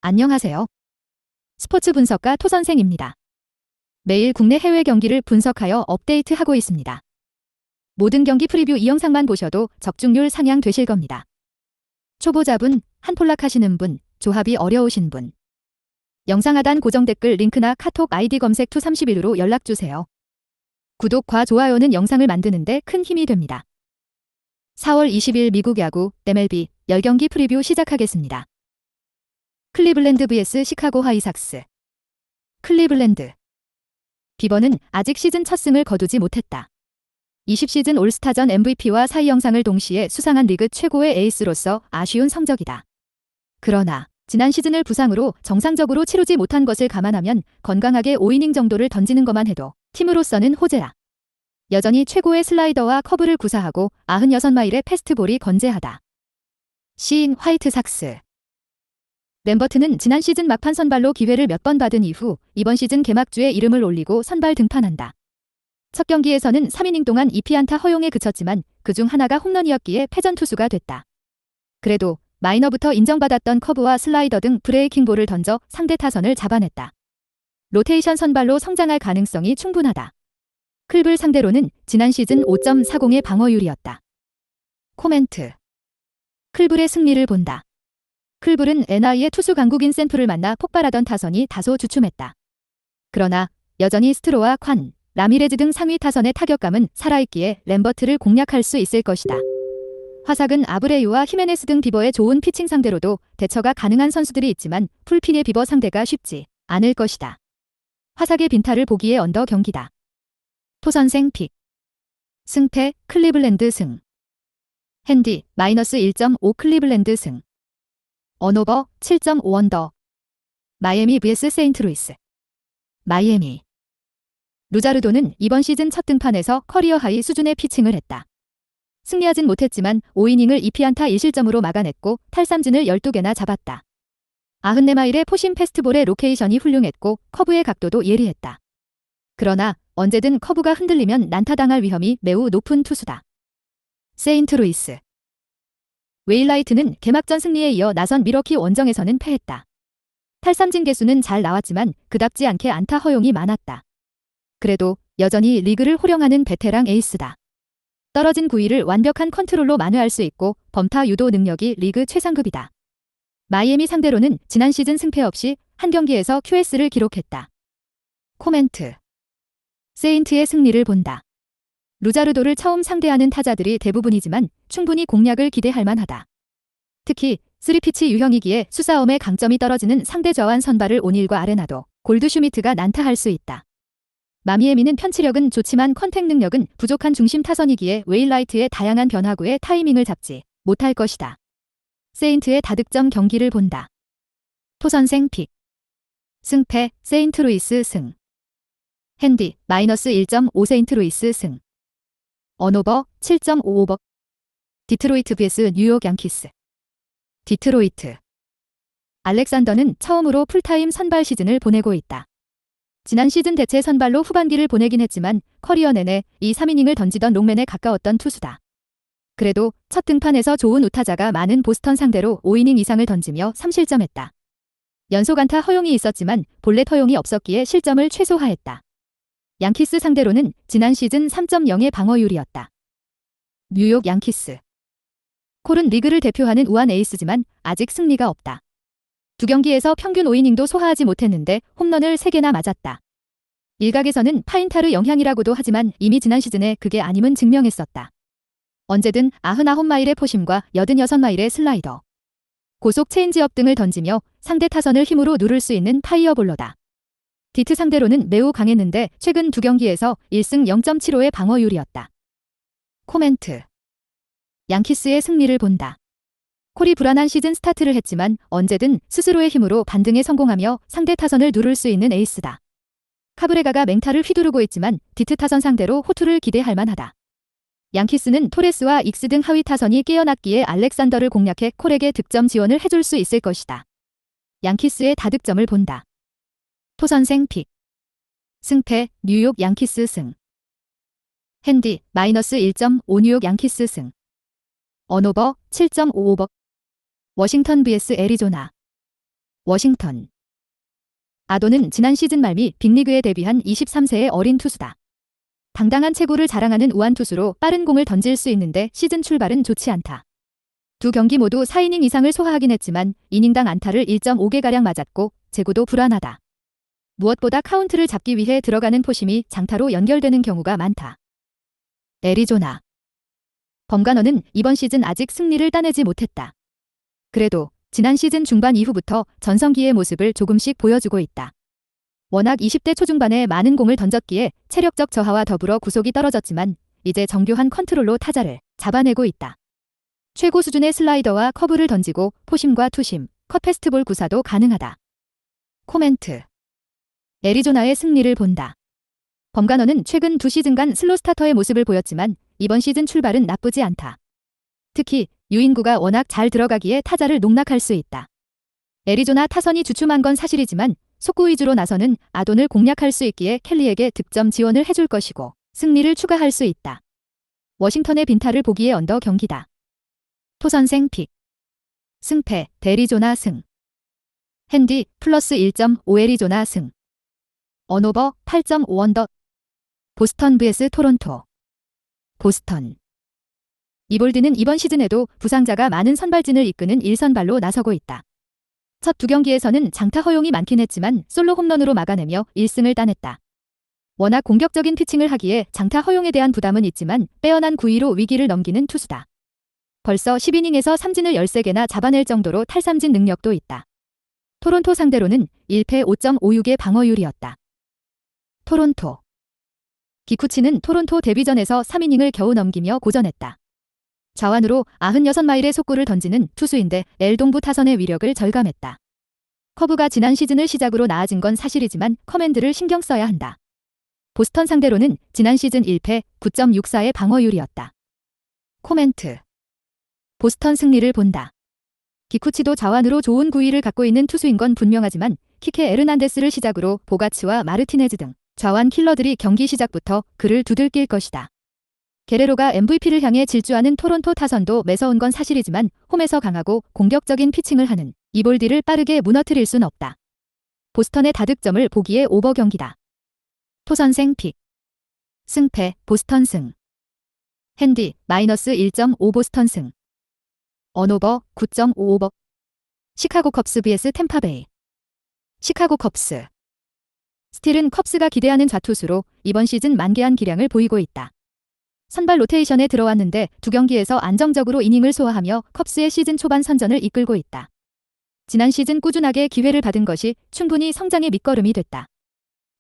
안녕하세요. 스포츠 분석가 토선생입니다. 매일 국내 해외 경기를 분석하여 업데이트하고 있습니다. 모든 경기 프리뷰 이 영상만 보셔도 적중률 상향 되실 겁니다. 초보자분, 한폴락 하시는 분, 조합이 어려우신 분. 영상 하단 고정 댓글 링크나 카톡 아이디 검색 투31로 연락주세요. 구독과 좋아요는 영상을 만드는데 큰 힘이 됩니다. 4월 20일 미국 야구 MLB 10경기 프리뷰 시작하겠습니다. 클리블랜드 vs 시카고 화이삭스. 클리블랜드. 비버는 아직 시즌 첫 승을 거두지 못했다. 20시즌 올스타전 MVP와 사이 영상을 동시에 수상한 리그 최고의 에이스로서 아쉬운 성적이다. 그러나 지난 시즌을 부상으로 정상적으로 치르지 못한 것을 감안하면 건강하게 5이닝 정도를 던지는 것만 해도 팀으로서는 호재다. 여전히 최고의 슬라이더와 커브를 구사하고 96마일의 패스트볼이 건재하다. 시인 화이트삭스. 램버트는 지난 시즌 막판 선발로 기회를 몇 번 받은 이후 이번 시즌 개막주에 이름을 올리고 선발 등판한다. 첫 경기에서는 3이닝 동안 2피안타 허용에 그쳤지만 그중 하나가 홈런이었기에 패전 투수가 됐다. 그래도 마이너부터 인정받았던 커브와 슬라이더 등 브레이킹 볼을 던져 상대 타선을 잡아냈다. 로테이션 선발로 성장할 가능성이 충분하다. 클블 상대로는 지난 시즌 5.40의 방어율이었다. 코멘트. 클블의 승리를 본다. 클블은 NI의 투수 강국인 샌프를 만나 폭발하던 타선이 다소 주춤했다. 그러나 여전히 스트로와 관, 라미레즈 등 상위 타선의 타격감은 살아있기에 램버트를 공략할 수 있을 것이다. 화삭은 아브레유와 히메네스 등 비버의 좋은 피칭 상대로도 대처가 가능한 선수들이 있지만 풀핀의 비버 상대가 쉽지 않을 것이다. 화삭의 빈타를 보기에 언더 경기다. 토선생 픽. 승패 클리블랜드 승. 핸디 -1.5 클리블랜드 승. 언오버 7.5 언더. 마이애미 vs 세인트루이스. 마이애미. 루자르도는 이번 시즌 첫 등판에서 커리어 하이 수준의 피칭을 했다. 승리하진 못했지만 5이닝을 2피안타 1실점으로 막아냈고 탈삼진을 12개나 잡았다. 94마일의 포심 패스트볼의 로케이션이 훌륭했고 커브의 각도도 예리했다. 그러나 언제든 커브가 흔들리면 난타당할 위험이 매우 높은 투수다. 세인트루이스. 웨일라이트는 개막전 승리에 이어 나선 미러키 원정에서는 패했다. 탈삼진 개수는 잘 나왔지만 그답지 않게 안타 허용이 많았다. 그래도 여전히 리그를 호령하는 베테랑 에이스다. 떨어진 구위를 완벽한 컨트롤로 만회할 수 있고 범타 유도 능력이 리그 최상급이다. 마이애미 상대로는 지난 시즌 승패 없이 한 경기에서 QS를 기록했다. 코멘트. 세인트의 승리를 본다. 루자르도를 처음 상대하는 타자들이 대부분이지만 충분히 공략을 기대할 만하다. 특히 3피치 유형이기에 수싸움에 강점이 떨어지는 상대 저완 선발을 오닐과 아레나도 골드슈미트가 난타할 수 있다. 마이애미는 편치력은 좋지만 컨택 능력은 부족한 중심 타선이기에 웨일라이트의 다양한 변화구에 타이밍을 잡지 못할 것이다. 세인트의 다득점 경기를 본다. 토선생 픽. 승패 세인트루이스 승. 핸디 -1.5 세인트루이스 승. 언오버 7.5오버. 디트로이트 vs 뉴욕 양키스. 디트로이트. 알렉산더는 처음으로 풀타임 선발 시즌을 보내고 있다. 지난 시즌 대체 선발로 후반기를 보내긴 했지만 커리어 내내 2-3이닝을 던지던 롱맨에 가까웠던 투수다. 그래도 첫 등판에서 좋은 우타자가 많은 보스턴 상대로 5이닝 이상을 던지며 3실점했다. 연속 안타 허용이 있었지만 볼넷 허용이 없었기에 실점을 최소화했다. 양키스 상대로는 지난 시즌 3.0의 방어율이었다. 뉴욕 양키스. 콜은 리그를 대표하는 우한 에이스지만 아직 승리가 없다. 두 경기에서 평균 5이닝도 소화하지 못했는데 홈런을 3개나 맞았다. 일각에서는 파인타르 영향이라고도 하지만 이미 지난 시즌에 그게 아님은 증명했었다. 언제든 99마일의 포심과 86마일의 슬라이더, 고속 체인지업 등을 던지며 상대 타선을 힘으로 누를 수 있는 파이어볼러다. 디트 상대로는 매우 강했는데 최근 두 경기에서 1승 0.75의 방어율이었다. 코멘트. 양키스의 승리를 본다. 콜이 불안한 시즌 스타트를 했지만 언제든 스스로의 힘으로 반등에 성공하며 상대 타선을 누를 수 있는 에이스다. 카브레가가 맹타를 휘두르고 있지만 디트 타선 상대로 호투를 기대할 만하다. 양키스는 토레스와 익스 등 하위 타선이 깨어났기에 알렉산더를 공략해 콜에게 득점 지원을 해줄 수 있을 것이다. 양키스의 다득점을 본다. 토선생 픽. 승패 뉴욕 양키스 승. 핸디 -1.5 뉴욕 양키스 승. 언오버 7.5오버. 워싱턴 vs 애리조나. 워싱턴. 아도는 지난 시즌 말 미 빅리그에 데뷔한 23세의 어린 투수다. 당당한 체구를 자랑하는 우완 투수로 빠른 공을 던질 수 있는데 시즌 출발은 좋지 않다. 두 경기 모두 4이닝 이상을 소화하긴 했지만 이닝당 안타를 1.5개가량 맞았고 제구도 불안하다. 무엇보다 카운트를 잡기 위해 들어가는 포심이 장타로 연결되는 경우가 많다. 애리조나. 범간어는 이번 시즌 아직 승리를 따내지 못했다. 그래도 지난 시즌 중반 이후부터 전성기의 모습을 조금씩 보여주고 있다. 워낙 20대 초중반에 많은 공을 던졌기에 체력적 저하와 더불어 구속이 떨어졌지만 이제 정교한 컨트롤로 타자를 잡아내고 있다. 최고 수준의 슬라이더와 커브를 던지고 포심과 투심, 컷 패스트볼 구사도 가능하다. 코멘트. 애리조나의 승리를 본다. 범간어는 최근 2시즌간 슬로 스타터의 모습을 보였지만 이번 시즌 출발은 나쁘지 않다. 특히 유인구가 워낙 잘 들어가기에 타자를 농락할 수 있다. 애리조나 타선이 주춤한 건 사실이지만 속구 위주로 나서는 아돈을 공략할 수 있기에 켈리에게 득점 지원을 해줄 것이고 승리를 추가할 수 있다. 워싱턴의 빈타를 보기에 언더 경기다. 토선생 픽. 승패 대리조나 승. 핸디 플러스 1.5 애리조나 승. 언오버 8.5 언더. 보스턴 vs 토론토. 보스턴. 이볼드는 이번 시즌에도 부상자가 많은 선발진을 이끄는 1선발로 나서고 있다. 첫 두 경기에서는 장타 허용이 많긴 했지만 솔로 홈런으로 막아내며 1승을 따냈다. 워낙 공격적인 피칭을 하기에 장타 허용에 대한 부담은 있지만 빼어난 구위로 위기를 넘기는 투수다. 벌써 10이닝에서 삼진을 13개나 잡아낼 정도로 탈삼진 능력도 있다. 토론토 상대로는 1패 5.56의 방어율이었다. 토론토. 기쿠치는 토론토 데뷔전에서 3이닝을 겨우 넘기며 고전했다. 좌완으로 96마일의 속구를 던지는 투수인데 엘동부 타선의 위력을 절감했다. 커브가 지난 시즌을 시작으로 나아진 건 사실이지만 커맨드를 신경 써야 한다. 보스턴 상대로는 지난 시즌 1패 9.64의 방어율이었다. 코멘트. 보스턴 승리를 본다. 기쿠치도 좌완으로 좋은 구위를 갖고 있는 투수인 건 분명하지만 키케 에르난데스를 시작으로 보가츠와 마르티네즈 등 좌완 킬러들이 경기 시작부터 그를 두들길 것이다. 게레로가 MVP를 향해 질주하는 토론토 타선도 매서운 건 사실이지만 홈에서 강하고 공격적인 피칭을 하는 이볼디를 빠르게 무너뜨릴 순 없다. 보스턴의 다득점을 보기에 오버 경기다. 토선생 픽. 승패 보스턴 승. 핸디 마이너스 1.5 보스턴 승. 언오버 9.5 오버. 시카고 컵스 vs 템파베이. 시카고 컵스. 스틸은 컵스가 기대하는 좌투수로 이번 시즌 만개한 기량을 보이고 있다. 선발 로테이션에 들어왔는데 두 경기에서 안정적으로 이닝을 소화하며 컵스의 시즌 초반 선전을 이끌고 있다. 지난 시즌 꾸준하게 기회를 받은 것이 충분히 성장의 밑거름이 됐다.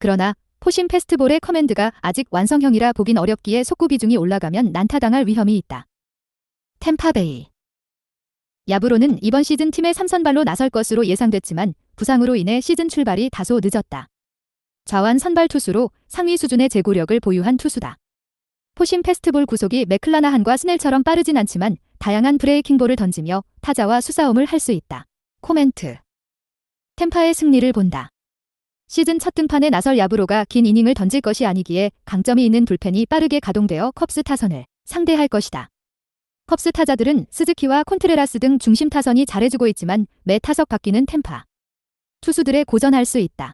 그러나 포심 패스트볼의 커맨드가 아직 완성형이라 보긴 어렵기에 속구 비중이 올라가면 난타당할 위험이 있다. 템파베이. 야브로는 이번 시즌 팀의 3선발로 나설 것으로 예상됐지만 부상으로 인해 시즌 출발이 다소 늦었다. 좌완 선발 투수로 상위 수준의 제구력을 보유한 투수다. 포심 패스트볼 구속이 맥클라나한과 스넬처럼 빠르진 않지만 다양한 브레이킹볼을 던지며 타자와 수싸움을 할 수 있다. 코멘트. 템파의 승리를 본다. 시즌 첫 등판에 나설 야브로가 긴 이닝을 던질 것이 아니기에 강점이 있는 불펜이 빠르게 가동되어 컵스 타선을 상대할 것이다. 컵스 타자들은 스즈키와 콘트레라스 등 중심 타선이 잘해주고 있지만 매 타석 바뀌는 템파. 투수들에 고전할 수 있다.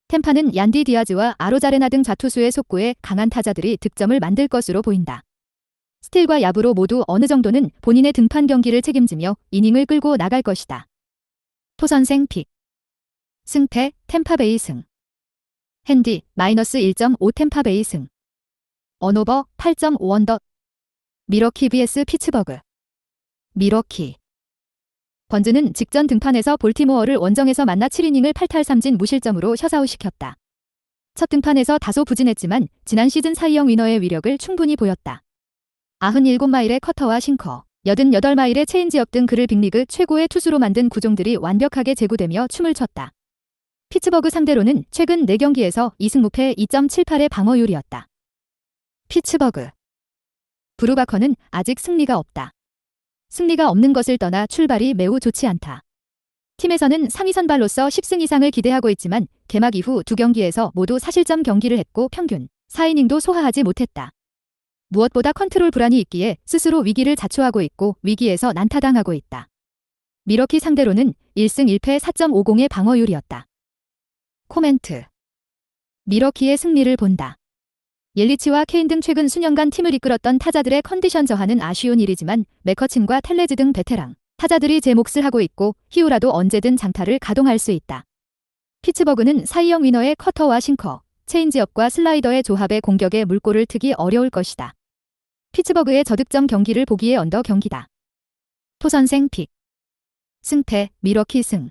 템파는 얀디 디아즈와 아로자레나 등 좌투수의 속구에 강한 타자들이 득점을 만들 것으로 보인다. 스틸과 야브로 모두 어느 정도는 본인의 등판 경기를 책임지며 이닝을 끌고 나갈 것이다. 토선생 픽. 승패 템파베이 승. 핸디 마이너스 1.5 템파베이 승. 언오버 8.5 언더. 미러키 vs 피츠버그. 미러키. 번즈는 직전 등판에서 볼티모어를 원정에서 만나 7이닝을 8탈 3진 무실점으로 셧아웃시켰다. 첫 등판에서 다소 부진했지만 지난 시즌 사이영 위너의 위력을 충분히 보였다. 97마일의 커터와 싱커, 88마일의 체인지업 등 그를 빅리그 최고의 투수로 만든 구종들이 완벽하게 제구되며 춤을 췄다. 피츠버그 상대로는 최근 4경기에서 2승 무패 2.78의 방어율이었다. 피츠버그. 브루바커는 아직 승리가 없다. 승리가 없는 것을 떠나 출발이 매우 좋지 않다. 팀에서는 상위 선발로서 10승 이상을 기대하고 있지만 개막 이후 두 경기에서 모두 사실점 경기를 했고 평균 4이닝도 소화하지 못했다. 무엇보다 컨트롤 불안이 있기에 스스로 위기를 자초하고 있고 위기에서 난타당하고 있다. 미러키 상대로는 1승 1패 4.50의 방어율이었다. 코멘트. 미러키의 승리를 본다. 옐리치와 케인 등 최근 수년간 팀을 이끌었던 타자들의 컨디션 저하는 아쉬운 일이지만 맥커친과 텔레즈 등 베테랑 타자들이 제 몫을 하고 있고 희우라도 언제든 장타를 가동할 수 있다. 피츠버그는 사이영 위너의 커터와 싱커, 체인지업과 슬라이더의 조합의 공격에 물꼬를 트기 어려울 것이다. 피츠버그의 저득점 경기를 보기에 언더 경기다. 토선생 픽. 승패 미러키 승.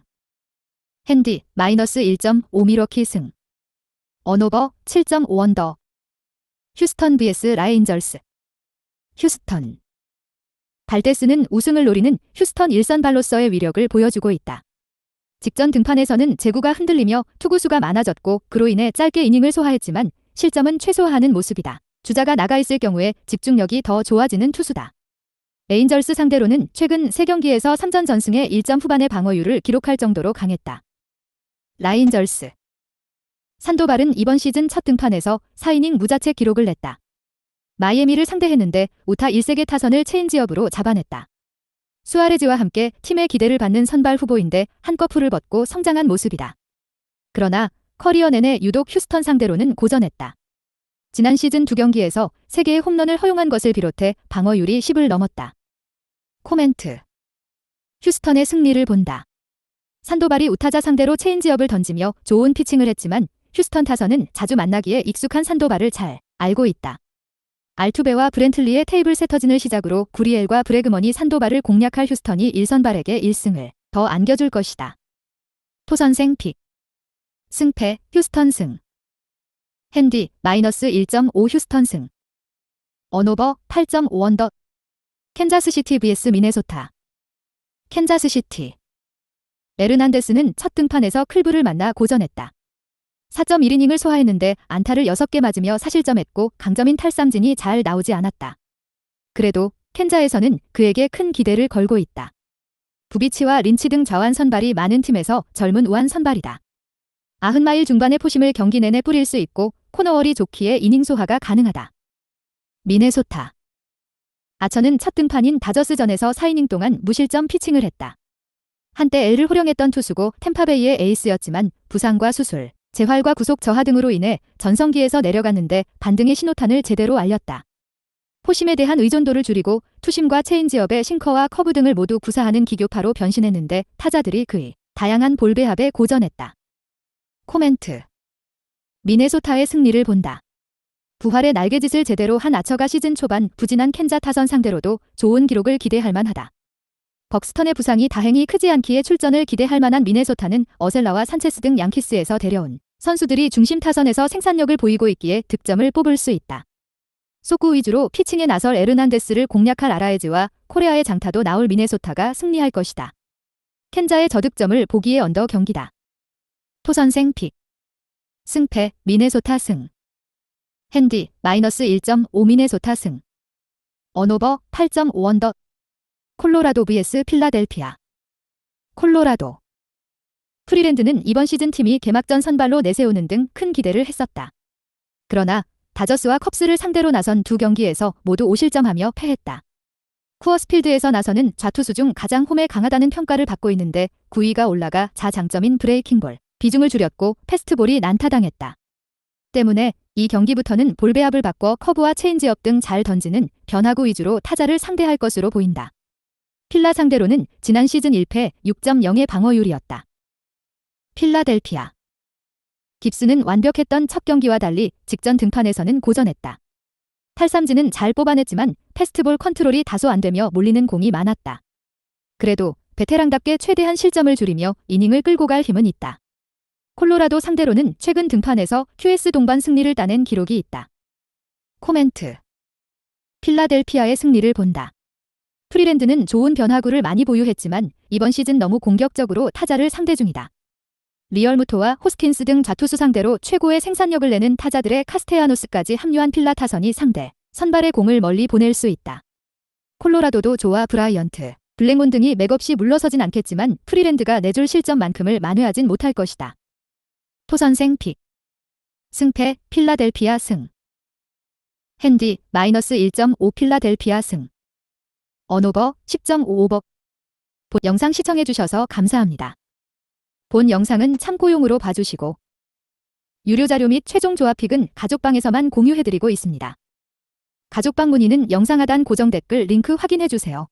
핸디 -1.5 미러키 승. 언오버 7.5 언더. 휴스턴 vs 라인저스. 휴스턴. 발데스는 우승을 노리는 휴스턴 일선발로서의 위력을 보여주고 있다. 직전 등판에서는 제구가 흔들리며 투구수가 많아졌고 그로 인해 짧게 이닝을 소화했지만 실점은 최소화하는 모습이다. 주자가 나가 있을 경우에 집중력이 더 좋아지는 투수다. 레인저스 상대로는 최근 3경기에서 3전 전승에 1점 후반의 방어율을 기록할 정도로 강했다. 라인저스. 산도발은 이번 시즌 첫 등판에서 4이닝 무자책 기록을 냈다. 마이애미를 상대했는데 우타 1세계 타선을 체인지업으로 잡아냈다. 수아레즈와 함께 팀의 기대를 받는 선발 후보인데 한꺼풀을 벗고 성장한 모습이다. 그러나 커리어 내내 유독 휴스턴 상대로는 고전했다. 지난 시즌 2경기에서 3개의 홈런을 허용한 것을 비롯해 방어율이 10을 넘었다. 코멘트. 휴스턴의 승리를 본다. 산도발이 우타자 상대로 체인지업을 던지며 좋은 피칭을 했지만 휴스턴 타선은 자주 만나기에 익숙한 산도발을 잘 알고 있다. 알투베와 브렌틀리의 테이블 세터진을 시작으로 구리엘과 브래그먼이 산도발을 공략할 휴스턴이 1선발에게 1승을 더 안겨줄 것이다. 토선생 픽. 승패 휴스턴 승. 핸디 -1.5 휴스턴 승. 언오버 8.5 언더. 캔자스시티 vs 미네소타. 캔자스시티. 에르난데스는 첫 등판에서 클브를 만나 고전했다. 4.1이닝을 소화했는데 안타를 6개 맞으며 사실점했고 강점인 탈삼진이 잘 나오지 않았다. 그래도 캔자에서는 그에게 큰 기대를 걸고 있다. 부비치와 린치 등 좌완 선발이 많은 팀에서 젊은 우완 선발이다. 90마일 중반의 포심을 경기 내내 뿌릴 수 있고 코너월이 좋기에 이닝 소화가 가능하다. 미네소타. 아처는 첫 등판인 다저스전에서 4이닝 동안 무실점 피칭을 했다. 한때 L을 호령했던 투수고 템파베이의 에이스였지만 부상과 수술, 재활과 구속 저하 등으로 인해 전성기에서 내려갔는데 반등의 신호탄을 제대로 알렸다. 포심에 대한 의존도를 줄이고 투심과 체인지업의 싱커와 커브 등을 모두 구사하는 기교파로 변신했는데 타자들이 그의 다양한 볼 배합에 고전했다. 코멘트. 미네소타의 승리를 본다. 부활의 날개짓을 제대로 한 아처가 시즌 초반 부진한 캔자 타선 상대로도 좋은 기록을 기대할 만하다. 벅스턴의 부상이 다행히 크지 않기에 출전을 기대할 만한 미네소타는 어셀라와 산체스 등 양키스에서 데려온 선수들이 중심 타선에서 생산력을 보이고 있기에 득점을 뽑을 수 있다. 속구 위주로 피칭에 나설 에르난데스를 공략할 아라에즈와 코레아의 장타도 나올 미네소타가 승리할 것이다. 캔자의 저득점을 보기에 언더 경기다. 토선생 픽. 승패 미네소타 승. 핸디 -1.5 미네소타 승. 언오버 8.5 언더. 콜로라도 vs 필라델피아. 콜로라도. 프리랜드는 이번 시즌 팀이 개막전 선발로 내세우는 등 큰 기대를 했었다. 그러나 다저스와 컵스를 상대로 나선 2경기에서 모두 5실점하며 패했다. 쿠어스필드에서 나서는 좌투수 중 가장 홈에 강하다는 평가를 받고 있는데 9위가 올라가 자장점인 브레이킹볼 비중을 줄였고 패스트볼이 난타당했다. 때문에 이 경기부터는 볼 배합을 바꿔 커브와 체인지업 등 잘 던지는 변화구 위주로 타자를 상대할 것으로 보인다. 필라 상대로는 지난 시즌 1패 6.0의 방어율이었다. 필라델피아. 깁스는 완벽했던 첫 경기와 달리 직전 등판에서는 고전했다. 탈삼진은 잘 뽑아냈지만 패스트볼 컨트롤이 다소 안되며 몰리는 공이 많았다. 그래도 베테랑답게 최대한 실점을 줄이며 이닝을 끌고 갈 힘은 있다. 콜로라도 상대로는 최근 등판에서 QS 동반 승리를 따낸 기록이 있다. 코멘트. 필라델피아의 승리를 본다. 프리랜드는 좋은 변화구를 많이 보유했지만 이번 시즌 너무 공격적으로 타자를 상대 중이다. 리얼무토와 호스킨스 등 좌투수 상대로 최고의 생산력을 내는 타자들의 카스테야노스까지 합류한 필라 타선이 상대 선발의 공을 멀리 보낼 수 있다. 콜로라도도 조와 브라이언트, 블랙몬 등이 맥없이 물러서진 않겠지만 프리랜드가 내줄 실점만큼을 만회하진 못할 것이다. 토선생 픽. 승패 필라델피아 승. 핸디 -1.5 필라델피아 승. 언오버 10.5 오버. 본 영상 시청해주셔서 감사합니다. 본 영상은 참고용으로 봐주시고 유료 자료 및 최종 조합픽은 가족방에서만 공유해드리고 있습니다. 가족방 문의는 영상 하단 고정 댓글 링크 확인해주세요.